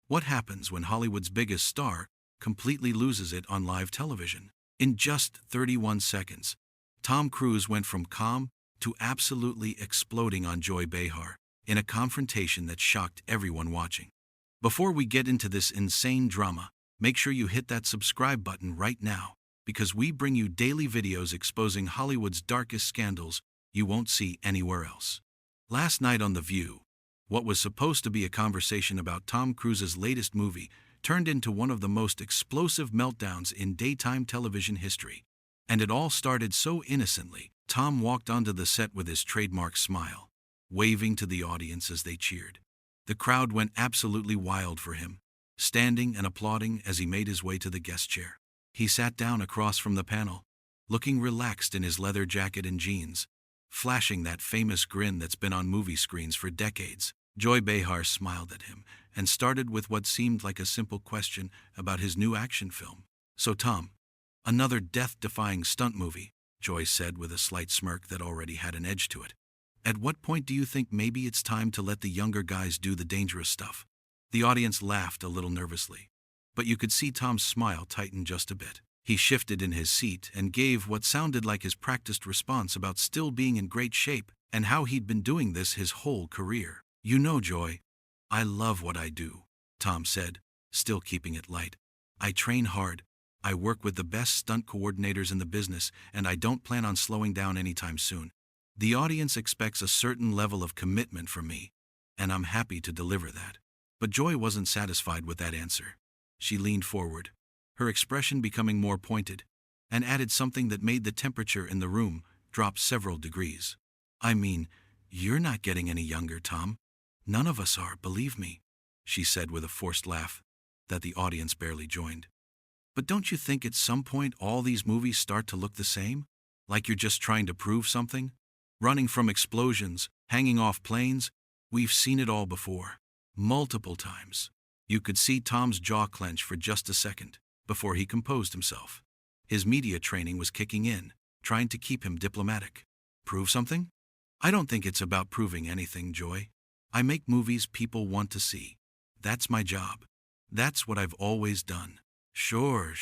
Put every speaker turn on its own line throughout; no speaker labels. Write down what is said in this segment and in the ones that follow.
What happens when Hollywood's biggest star completely loses it on live television? In just 31 seconds, Tom Cruise went from calm to absolutely exploding on Joy Behar in a confrontation that shocked everyone watching. Before we get into this insane drama, make sure you hit that subscribe button right now, because we bring you daily videos exposing Hollywood's darkest scandals you won't see anywhere else. Last night on The View, what was supposed to be a conversation about Tom Cruise's latest movie turned into one of the most explosive meltdowns in daytime television history. And it all started so innocently. Tom walked onto the set with his trademark smile, waving to the audience as they cheered. The crowd went absolutely wild for him, standing and applauding as he made his way to the guest chair. He sat down across from the panel, looking relaxed in his leather jacket and jeans, flashing that famous grin that's been on movie screens for decades. Joy Behar smiled at him and started with what seemed like a simple question about his new action film. "So Tom, another death-defying stunt movie," Joy said with a slight smirk that already had an edge to it. "At what point do you think maybe it's time to let the younger guys do the dangerous stuff?" The audience laughed a little nervously, but you could see Tom's smile tighten just a bit. He shifted in his seat and gave what sounded like his practiced response about still being in great shape and how he'd been doing this his whole career. "You know, Joy, I love what I do," Tom said, still keeping it light. "I train hard, I work with the best stunt coordinators in the business, and I don't plan on slowing down anytime soon. The audience expects a certain level of commitment from me, and I'm happy to deliver that." But Joy wasn't satisfied with that answer. She leaned forward, her expression becoming more pointed, and added something that made the temperature in the room drop several degrees. "I mean, you're not getting any younger, Tom. None of us are, believe me," she said with a forced laugh that the audience barely joined. "But don't you think at some point all these movies start to look the same? Like you're just trying to prove something? Running from explosions, hanging off planes? We've seen it all before. Multiple times." You could see Tom's jaw clench for just a second before he composed himself. His media training was kicking in, trying to keep him diplomatic. "Prove something? I don't think it's about proving anything, Joy. I make movies people want to see. That's my job. That's what I've always done." Sure,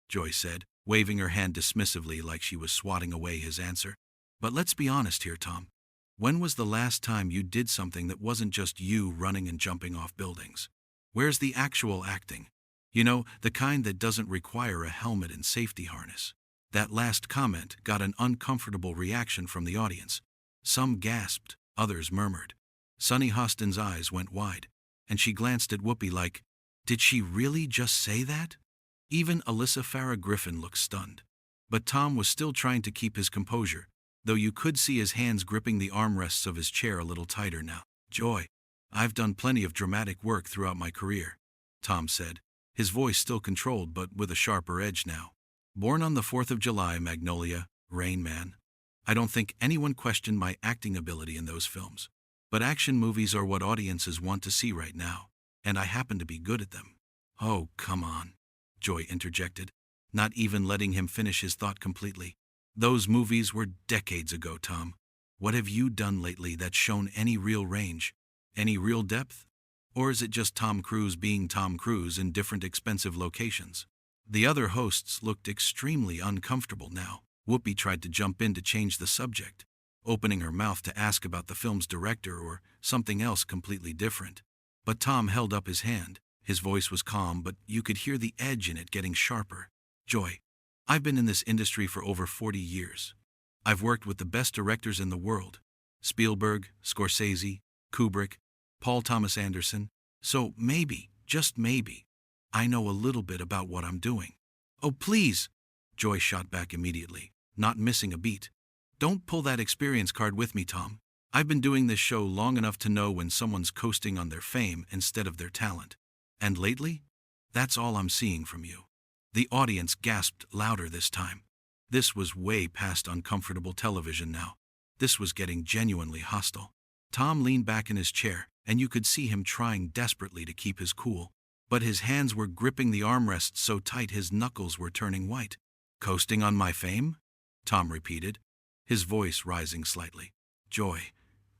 Joy said, waving her hand dismissively like she was swatting away his answer. "But let's be honest here, Tom. When was the last time you did something that wasn't just you running and jumping off buildings? Where's the actual acting? You know, the kind that doesn't require a helmet and safety harness." That last comment got an uncomfortable reaction from the audience. Some gasped, others murmured. Sunny Hostin's eyes went wide, and she glanced at Whoopi like, did she really just say that? Even Alyssa Farah Griffin looked stunned. But Tom was still trying to keep his composure, though you could see his hands gripping the armrests of his chair a little tighter now. "Joy, I've done plenty of dramatic work throughout my career," Tom said, his voice still controlled but with a sharper edge now. "Born on the 4th of July, Magnolia, Rain Man. I don't think anyone questioned my acting ability in those films. But action movies are what audiences want to see right now, and I happen to be good at them." "Oh, come on," Joy interjected, not even letting him finish his thought completely. "Those movies were decades ago, Tom. What have you done lately that's shown any real range, any real depth? Or is it just Tom Cruise being Tom Cruise in different expensive locations?" The other hosts looked extremely uncomfortable now. Whoopi tried to jump in to change the subject, opening her mouth to ask about the film's director or something else completely different. But Tom held up his hand. His voice was calm, but you could hear the edge in it getting sharper. "Joy, I've been in this industry for over 40 years. I've worked with the best directors in the world. Spielberg, Scorsese, Kubrick, Paul Thomas Anderson. So maybe, just maybe, I know a little bit about what I'm doing." "Oh, please," Joy shot back immediately, not missing a beat. "Don't pull that experience card with me, Tom. I've been doing this show long enough to know when someone's coasting on their fame instead of their talent. And lately, that's all I'm seeing from you." The audience gasped louder this time. This was way past uncomfortable television now. This was getting genuinely hostile. Tom leaned back in his chair, and you could see him trying desperately to keep his cool. But his hands were gripping the armrests so tight his knuckles were turning white. "Coasting on my fame?" Tom repeated, his voice rising slightly. "Joy,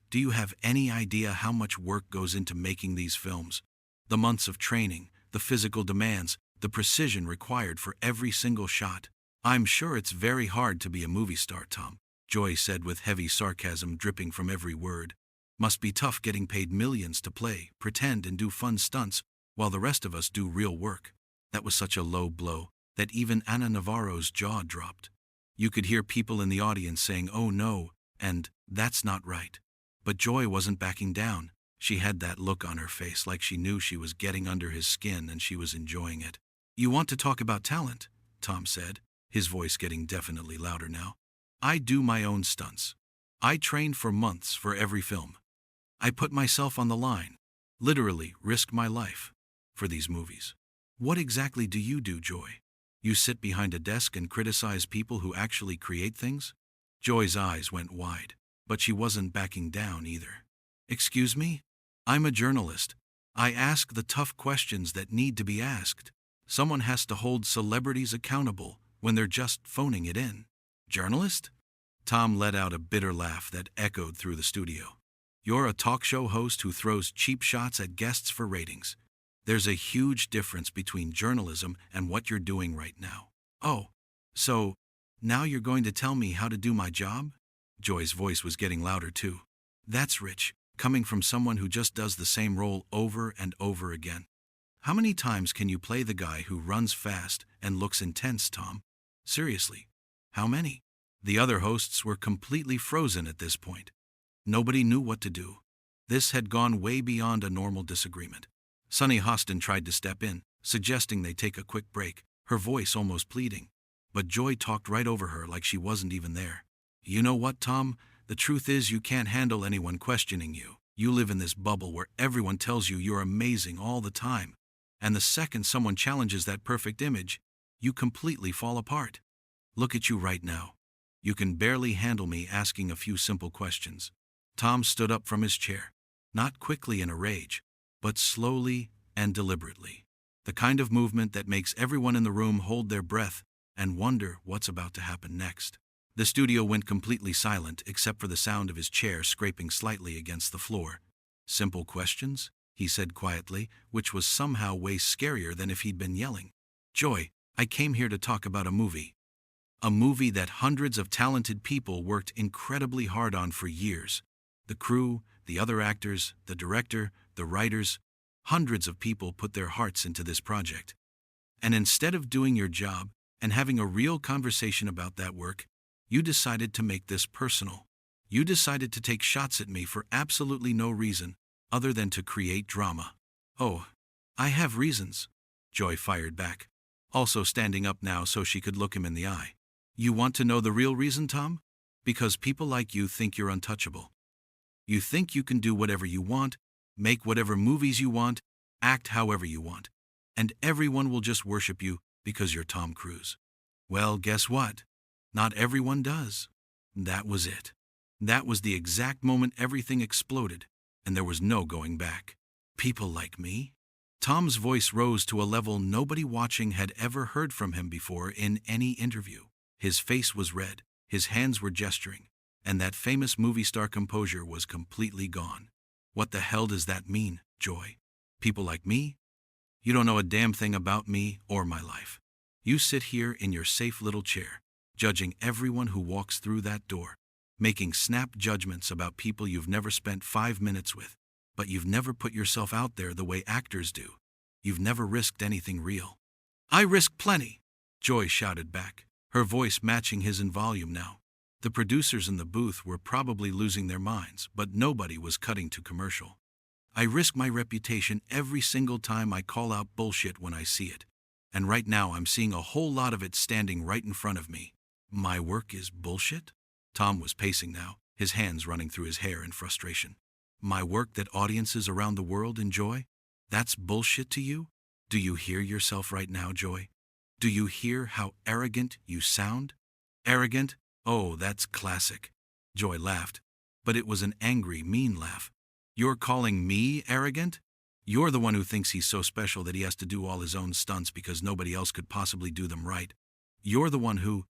do you have any idea how much work goes into making these films? The months of training, the physical demands, the precision required for every single shot. I'm sure it's very hard to be a movie star, Tom, Joy said with heavy sarcasm dripping from every word. Must be tough getting paid millions to play, pretend, and do fun stunts, while the rest of us do real work. That was such a low blow that even Ana Navarro's jaw dropped. You could hear people in the audience saying, "Oh no," and "That's not right." But Joy wasn't backing down. She had that look on her face like she knew she was getting under his skin and she was enjoying it. "You want to talk about talent?" Tom said, his voice getting definitely louder now. "I do my own stunts. I trained for months for every film. I put myself on the line, literally risk my life, for these movies." "What exactly do you do, Joy? You sit behind a desk and criticize people who actually create things?" Joy's eyes went wide, but she wasn't backing down either. "Excuse me? I'm a journalist. I ask the tough questions that need to be asked. Someone has to hold celebrities accountable when they're just phoning it in." "Journalist?" Tom let out a bitter laugh that echoed through the studio. "You're a talk show host who throws cheap shots at guests for ratings. There's a huge difference between journalism and what you're doing right now." "Oh, so now you're going to tell me how to do my job?" Joy's voice was getting louder too. "That's rich, coming from someone who just does the same role over and over again. How many times can you play the guy who runs fast and looks intense, Tom? Seriously, how many?" The other hosts were completely frozen at this point. Nobody knew what to do. This had gone way beyond a normal disagreement. Sunny Hostin tried to step in, suggesting they take a quick break, her voice almost pleading. But Joy talked right over her like she wasn't even there. "You know what, Tom? The truth is you can't handle anyone questioning you. You live in this bubble where everyone tells you you're amazing all the time. And the second someone challenges that perfect image, you completely fall apart. Look at you right now. You can barely handle me asking a few simple questions." Tom stood up from his chair, not quickly in a rage, but slowly and deliberately. The kind of movement that makes everyone in the room hold their breath and wonder what's about to happen next. The studio went completely silent except for the sound of his chair scraping slightly against the floor. "Simple questions?" he said quietly, which was somehow way scarier than if he'd been yelling. "Joy, I came here to talk about a movie. A movie that hundreds of talented people worked incredibly hard on for years. The crew, the other actors, the director, the writers, hundreds of people put their hearts into this project. And instead of doing your job and having a real conversation about that work, you decided to make this personal. You decided to take shots at me for absolutely no reason other than to create drama." "Oh, I have reasons," Joy fired back, also standing up now so she could look him in the eye. "You want to know the real reason, Tom? Because people like you think you're untouchable. You think you can do whatever you want, make whatever movies you want, act however you want, and everyone will just worship you because you're Tom Cruise. Well, guess what? Not everyone does." That was it. That was the exact moment everything exploded, and there was no going back. "People like me?" Tom's voice rose to a level nobody watching had ever heard from him before in any interview. His face was red, his hands were gesturing, and that famous movie star composure was completely gone. "What the hell does that mean, Joy? People like me? You don't know a damn thing about me or my life. You sit here in your safe little chair, judging everyone who walks through that door, making snap judgments about people you've never spent 5 minutes with, but you've never put yourself out there the way actors do. You've never risked anything real." "I risk plenty," Joy shouted back, her voice matching his in volume now. The producers in the booth were probably losing their minds, but nobody was cutting to commercial. "I risk my reputation every single time I call out bullshit when I see it. And right now I'm seeing a whole lot of it standing right in front of me." "My work is bullshit?" Tom was pacing now, his hands running through his hair in frustration. "My work that audiences around the world enjoy? That's bullshit to you? Do you hear yourself right now, Joy? Do you hear how arrogant you sound?" "Arrogant? Oh, that's classic." Joy laughed, but it was an angry, mean laugh. "You're calling me arrogant? You're the one who thinks he's so special that he has to do all his own stunts because nobody else could possibly do them right. You're the one who—"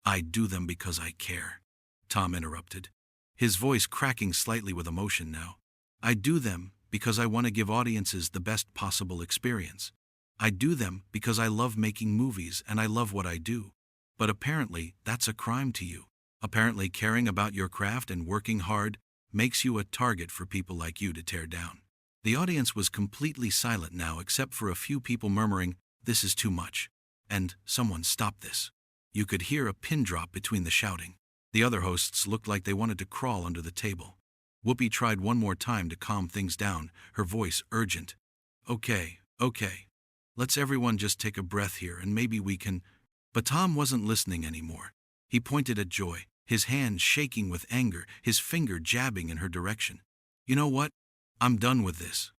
"I do them because I care," Tom interrupted, his voice cracking slightly with emotion now. "I do them because I want to give audiences the best possible experience. I do them because I love making movies and I love what I do. But apparently, that's a crime to you. Apparently, caring about your craft and working hard makes you a target for people like you to tear down. The audience was completely silent now except for a few people murmuring, "This is too much," and "Someone stop this." You could hear a pin drop between the shouting. The other hosts looked like they wanted to crawl under the table. Whoopi tried one more time to calm things down, her voice urgent. Okay. Let's everyone just take a breath here and maybe we can. But Tom wasn't listening anymore. He pointed at Joy, his hand shaking with anger, his finger jabbing in her direction. "You know what? I'm done with this.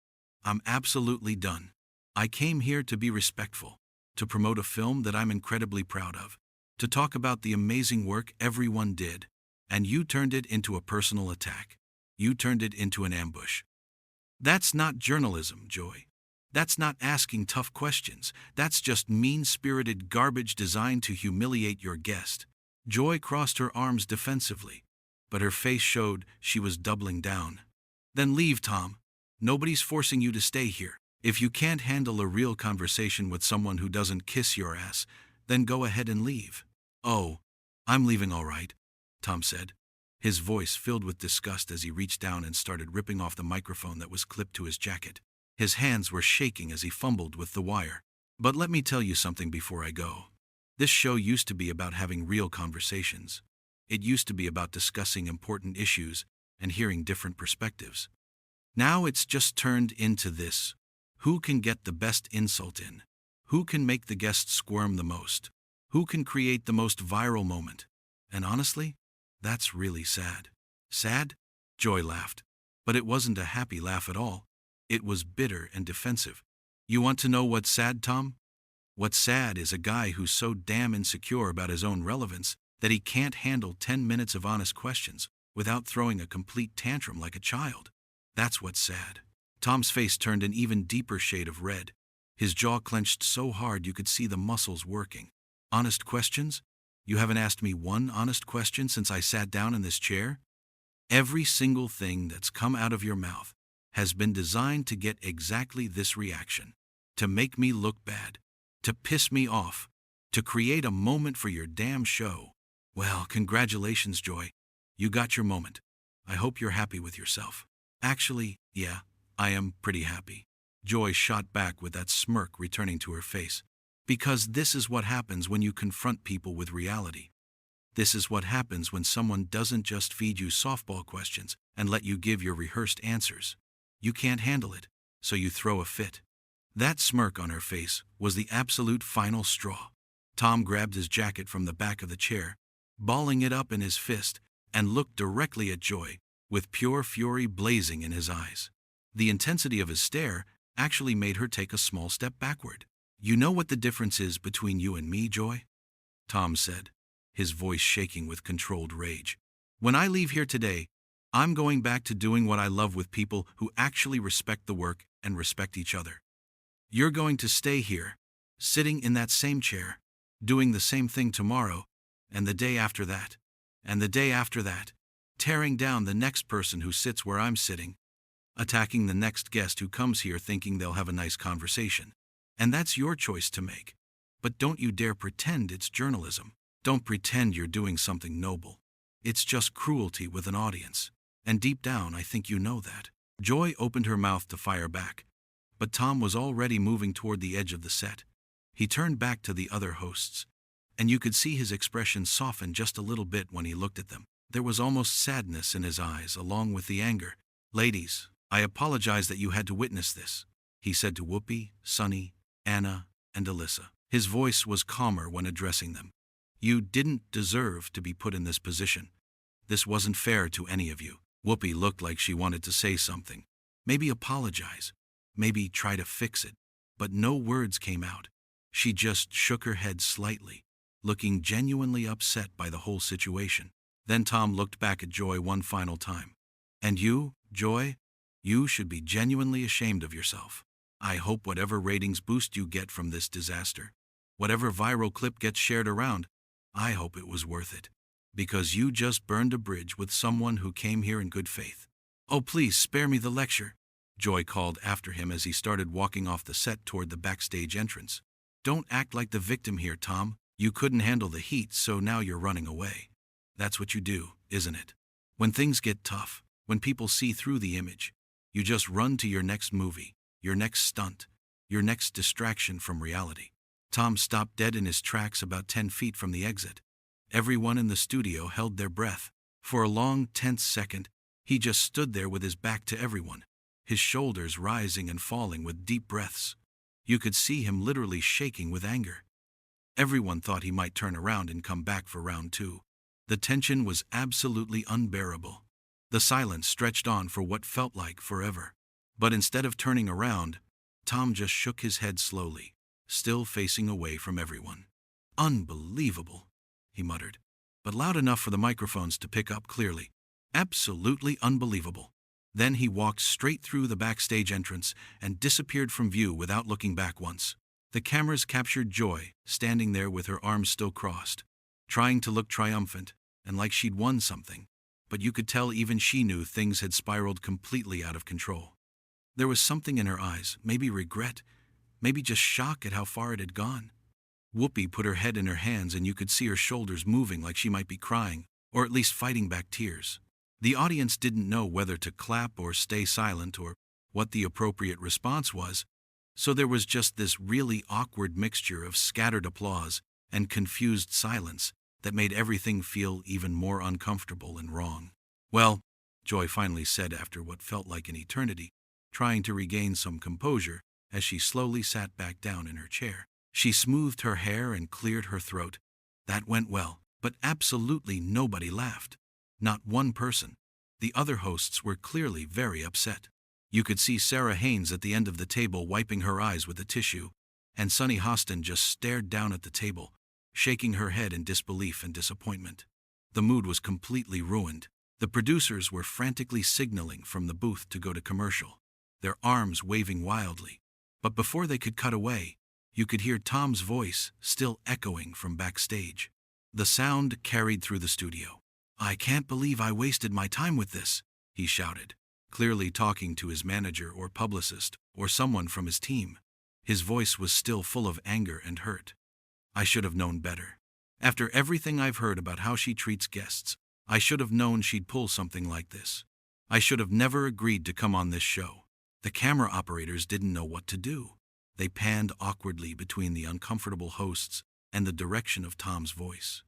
I'm absolutely done. I came here to be respectful, to promote a film that I'm incredibly proud of, to talk about the amazing work everyone did, and you turned it into a personal attack. You turned it into an ambush. That's not journalism, Joy. That's not asking tough questions. That's just mean-spirited garbage designed to humiliate your guest." Joy crossed her arms defensively, but her face showed she was doubling down. "Then leave, Tom. Nobody's forcing you to stay here. If you can't handle a real conversation with someone who doesn't kiss your ass, then go ahead and leave." "Oh, I'm leaving all right," Tom said, his voice filled with disgust as he reached down and started ripping off the microphone that was clipped to his jacket. His hands were shaking as he fumbled with the wire. "But let me tell you something before I go. This show used to be about having real conversations. It used to be about discussing important issues and hearing different perspectives. Now it's just turned into this. Who can get the best insult in? Who can make the guest squirm the most? Who can create the most viral moment? And honestly, that's really sad." "Sad?" Joy laughed. But it wasn't a happy laugh at all. It was bitter and defensive. "You want to know what's sad, Tom? What's sad is a guy who's so damn insecure about his own relevance that he can't handle 10 minutes of honest questions without throwing a complete tantrum like a child. That's what's sad." Tom's face turned an even deeper shade of red. His jaw clenched so hard you could see the muscles working. "Honest questions? You haven't asked me one honest question since I sat down in this chair? Every single thing that's come out of your mouth has been designed to get exactly this reaction. To make me look bad. To piss me off. To create a moment for your damn show. Well, congratulations, Joy. You got your moment. I hope you're happy with yourself." "Actually, yeah, I am pretty happy." Joy shot back with that smirk returning to her face. "Because this is what happens when you confront people with reality. This is what happens when someone doesn't just feed you softball questions and let you give your rehearsed answers. You can't handle it, so you throw a fit." That smirk on her face was the absolute final straw. Tom grabbed his jacket from the back of the chair, balling it up in his fist, and looked directly at Joy, with pure fury blazing in his eyes. The intensity of his stare actually made her take a small step backward. "You know what the difference is between you and me, Joy?" Tom said, his voice shaking with controlled rage. "When I leave here today, I'm going back to doing what I love with people who actually respect the work and respect each other. You're going to stay here, sitting in that same chair, doing the same thing tomorrow, and the day after that, and the day after that, tearing down the next person who sits where I'm sitting, attacking the next guest who comes here thinking they'll have a nice conversation. And that's your choice to make. But don't you dare pretend it's journalism. Don't pretend you're doing something noble. It's just cruelty with an audience. And deep down, I think you know that." Joy opened her mouth to fire back, but Tom was already moving toward the edge of the set. He turned back to the other hosts, and you could see his expression soften just a little bit when he looked at them. There was almost sadness in his eyes, along with the anger. "Ladies, I apologize that you had to witness this," he said to Whoopi, Sunny, Anna, and Alyssa. His voice was calmer when addressing them. "You didn't deserve to be put in this position. This wasn't fair to any of you." Whoopi looked like she wanted to say something. Maybe apologize. Maybe try to fix it. But no words came out. She just shook her head slightly, looking genuinely upset by the whole situation. Then Tom looked back at Joy one final time. "And you, Joy, you should be genuinely ashamed of yourself. I hope whatever ratings boost you get from this disaster, whatever viral clip gets shared around, I hope it was worth it. Because you just burned a bridge with someone who came here in good faith. Oh, please spare me the lecture. Joy called after him as he started walking off the set toward the backstage entrance. "Don't act like the victim here, Tom. You couldn't handle the heat, so now you're running away. That's what you do, isn't it? When things get tough, when people see through the image, you just run to your next movie, your next stunt, your next distraction from reality." Tom stopped dead in his tracks about 10 feet from the exit. Everyone in the studio held their breath. For a long, tense second, he just stood there with his back to everyone, his shoulders rising and falling with deep breaths. You could see him literally shaking with anger. Everyone thought he might turn around and come back for round 2. The tension was absolutely unbearable. The silence stretched on for what felt like forever. But instead of turning around, Tom just shook his head slowly, still facing away from everyone. "Unbelievable," he muttered, but loud enough for the microphones to pick up clearly. "Absolutely unbelievable." Then he walked straight through the backstage entrance and disappeared from view without looking back once. The cameras captured Joy, standing there with her arms still crossed, trying to look triumphant and like she'd won something. But you could tell even she knew things had spiraled completely out of control. There was something in her eyes, maybe regret, maybe just shock at how far it had gone. Whoopi put her head in her hands and you could see her shoulders moving like she might be crying, or at least fighting back tears. The audience didn't know whether to clap or stay silent or what the appropriate response was, so there was just this really awkward mixture of scattered applause and confused silence that made everything feel even more uncomfortable and wrong. "Well," Joy finally said after what felt like an eternity, trying to regain some composure as she slowly sat back down in her chair. She smoothed her hair and cleared her throat. "That went well, but absolutely nobody laughed. Not one person. The other hosts were clearly very upset. You could see Sarah Haynes at the end of the table wiping her eyes with a tissue, and Sunny Hostin just stared down at the table, shaking her head in disbelief and disappointment. The mood was completely ruined. The producers were frantically signaling from the booth to go to commercial, their arms waving wildly. But before they could cut away, you could hear Tom's voice still echoing from backstage. The sound carried through the studio. "I can't believe I wasted my time with this," he shouted, clearly talking to his manager or publicist or someone from his team. His voice was still full of anger and hurt. "I should have known better. After everything I've heard about how she treats guests, I should have known she'd pull something like this. I should have never agreed to come on this show." The camera operators didn't know what to do. They panned awkwardly between the uncomfortable hosts and the direction of Tom's voice.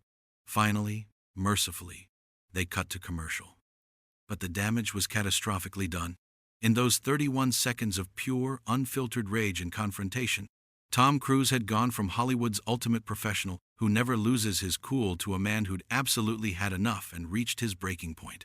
Finally, mercifully, they cut to commercial. But the damage was catastrophically done. In those 31 seconds of pure, unfiltered rage and confrontation, Tom Cruise had gone from Hollywood's ultimate professional who never loses his cool to a man who'd absolutely had enough and reached his breaking point.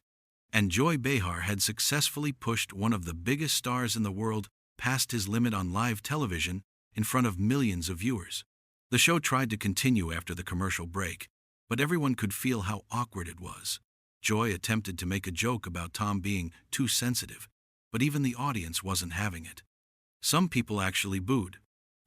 And Joy Behar had successfully pushed one of the biggest stars in the world past his limit on live television in front of millions of viewers. The show tried to continue after the commercial break, but everyone could feel how awkward it was. Joy attempted to make a joke about Tom being too sensitive, but even the audience wasn't having it. Some people actually booed.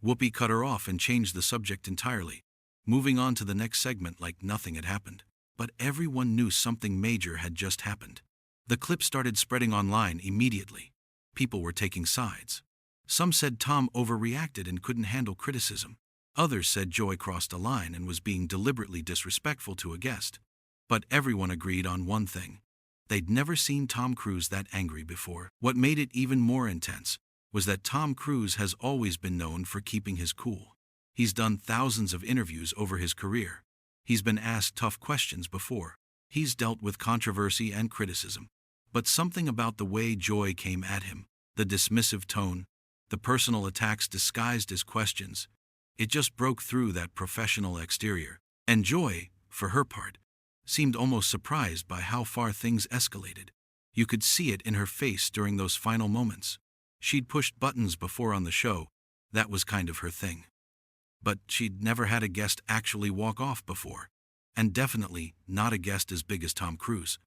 Whoopi cut her off and changed the subject entirely, moving on to the next segment like nothing had happened. But everyone knew something major had just happened. The clip started spreading online immediately. People were taking sides. Some said Tom overreacted and couldn't handle criticism. Others said Joy crossed a line and was being deliberately disrespectful to a guest. But everyone agreed on one thing. They'd never seen Tom Cruise that angry before. What made it even more intense was that Tom Cruise has always been known for keeping his cool. He's done thousands of interviews over his career. He's been asked tough questions before. He's dealt with controversy and criticism. But something about the way Joy came at him, the dismissive tone, the personal attacks disguised as questions, it just broke through that professional exterior. And Joy, for her part, seemed almost surprised by how far things escalated. You could see it in her face during those final moments. She'd pushed buttons before on the show, that was kind of her thing. But she'd never had a guest actually walk off before, and definitely not a guest as big as Tom Cruise.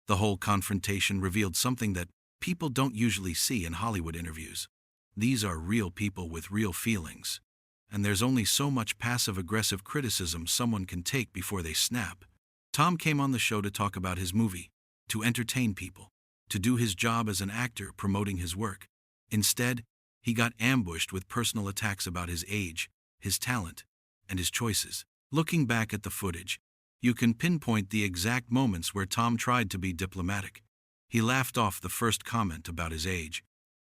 The whole confrontation revealed something that people don't usually see in Hollywood interviews. These are real people with real feelings, and there's only so much passive-aggressive criticism someone can take before they snap. Tom came on the show to talk about his movie, to entertain people, to do his job as an actor promoting his work. Instead, he got ambushed with personal attacks about his age, his talent, and his choices. Looking back at the footage, you can pinpoint the exact moments where Tom tried to be diplomatic. He laughed off the first comment about his age.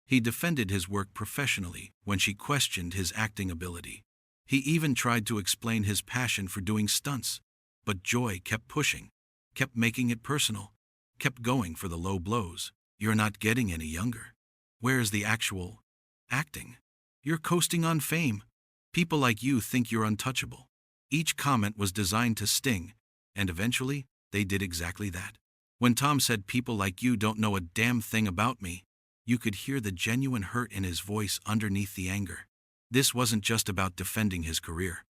He defended his work professionally when she questioned his acting ability. He even tried to explain his passion for doing stunts. But Joy kept pushing, kept making it personal, kept going for the low blows. You're not getting any younger. Where's the actual acting? You're coasting on fame. People like you think you're untouchable. Each comment was designed to sting, and eventually, they did exactly that. When Tom said people like you don't know a damn thing about me, you could hear the genuine hurt in his voice underneath the anger. This wasn't just about defending his career.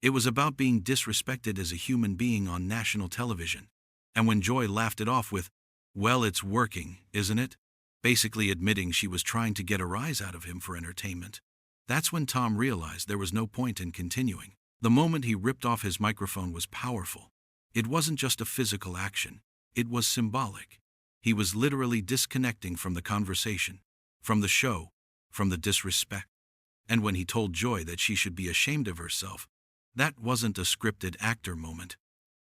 It was about being disrespected as a human being on national television. And when Joy laughed it off with, "Well, it's working, isn't it?" basically admitting she was trying to get a rise out of him for entertainment, that's when Tom realized there was no point in continuing. The moment he ripped off his microphone was powerful. It wasn't just a physical action, it was symbolic. He was literally disconnecting from the conversation, from the show, from the disrespect. And when he told Joy that she should be ashamed of herself, that wasn't a scripted actor moment.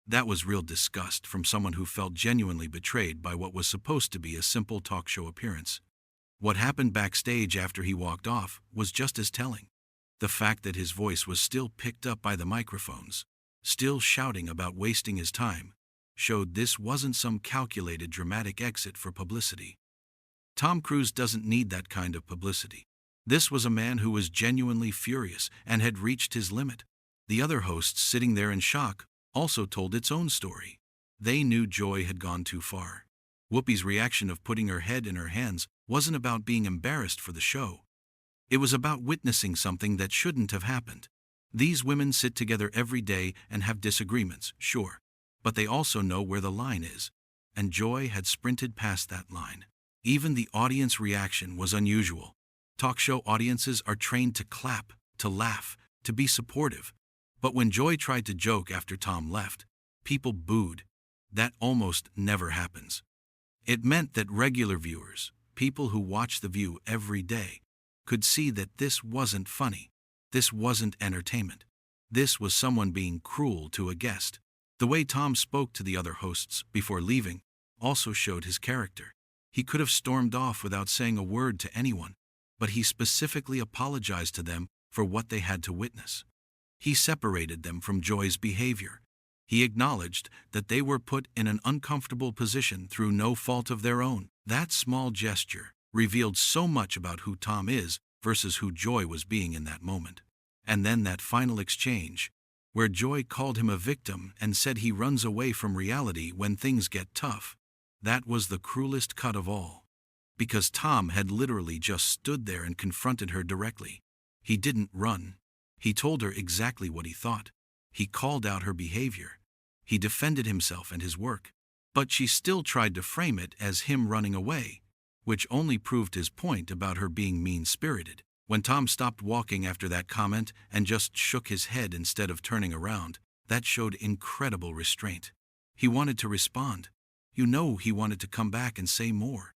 That was real disgust from someone who felt genuinely betrayed by what was supposed to be a simple talk show appearance. What happened backstage after he walked off was just as telling. The fact that his voice was still picked up by the microphones, still shouting about wasting his time, showed this wasn't some calculated dramatic exit for publicity. Tom Cruise doesn't need that kind of publicity. This was a man who was genuinely furious and had reached his limit. The other hosts sitting there in shock also told its own story. They knew Joy had gone too far. Whoopi's reaction of putting her head in her hands wasn't about being embarrassed for the show. It was about witnessing something that shouldn't have happened. These women sit together every day and have disagreements, sure, but they also know where the line is, and Joy had sprinted past that line. Even the audience reaction was unusual. Talk show audiences are trained to clap, to laugh, to be supportive. But when Joy tried to joke after Tom left, people booed. That almost never happens. It meant that regular viewers, people who watch The View every day, could see that this wasn't funny. This wasn't entertainment. This was someone being cruel to a guest. The way Tom spoke to the other hosts before leaving also showed his character. He could have stormed off without saying a word to anyone, but he specifically apologized to them for what they had to witness. He separated them from Joy's behavior. He acknowledged that they were put in an uncomfortable position through no fault of their own. That small gesture revealed so much about who Tom is versus who Joy was being in that moment. And then that final exchange, where Joy called him a victim and said he runs away from reality when things get tough, that was the cruelest cut of all. Because Tom had literally just stood there and confronted her directly. He didn't run. He told her exactly what he thought. He called out her behavior. He defended himself and his work. But she still tried to frame it as him running away, which only proved his point about her being mean-spirited. When Tom stopped walking after that comment and just shook his head instead of turning around, that showed incredible restraint. He wanted to respond. You know, he wanted to come back and say more.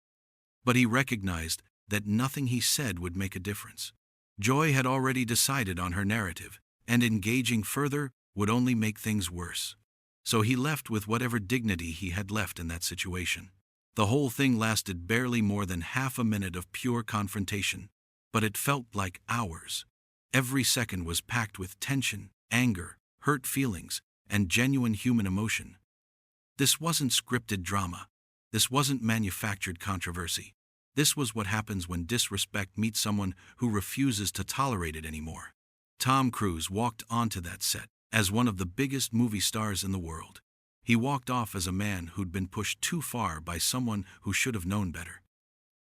But he recognized that nothing he said would make a difference. Joy had already decided on her narrative, and engaging further would only make things worse. So he left with whatever dignity he had left in that situation. The whole thing lasted barely more than half a minute of pure confrontation, but it felt like hours. Every second was packed with tension, anger, hurt feelings, and genuine human emotion. This wasn't scripted drama. This wasn't manufactured controversy. This was what happens when disrespect meets someone who refuses to tolerate it anymore. Tom Cruise walked onto that set as one of the biggest movie stars in the world. He walked off as a man who'd been pushed too far by someone who should have known better.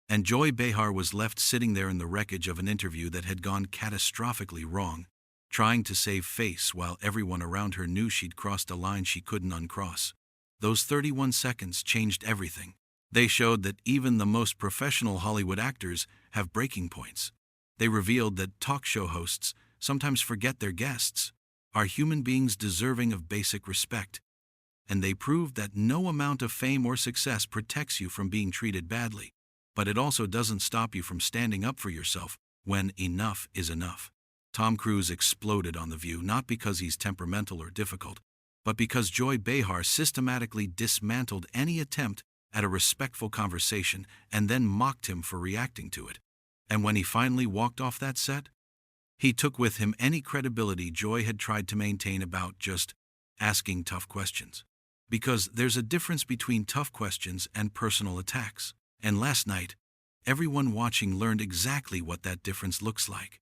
And Joy Behar was left sitting there in the wreckage of an interview that had gone catastrophically wrong, trying to save face while everyone around her knew she'd crossed a line she couldn't uncross. Those 31 seconds changed everything. They showed that even the most professional Hollywood actors have breaking points. They revealed that talk show hosts sometimes forget their guests are human beings deserving of basic respect. And they proved that no amount of fame or success protects you from being treated badly. but it also doesn't stop you from standing up for yourself when enough is enough. Tom Cruise exploded on The View not because he's temperamental or difficult, but because Joy Behar systematically dismantled any attempt at a respectful conversation and then mocked him for reacting to it. And when he finally walked off that set, he took with him any credibility Joy had tried to maintain about just asking tough questions. Because there's a difference between tough questions and personal attacks. And last night, everyone watching learned exactly what that difference looks like.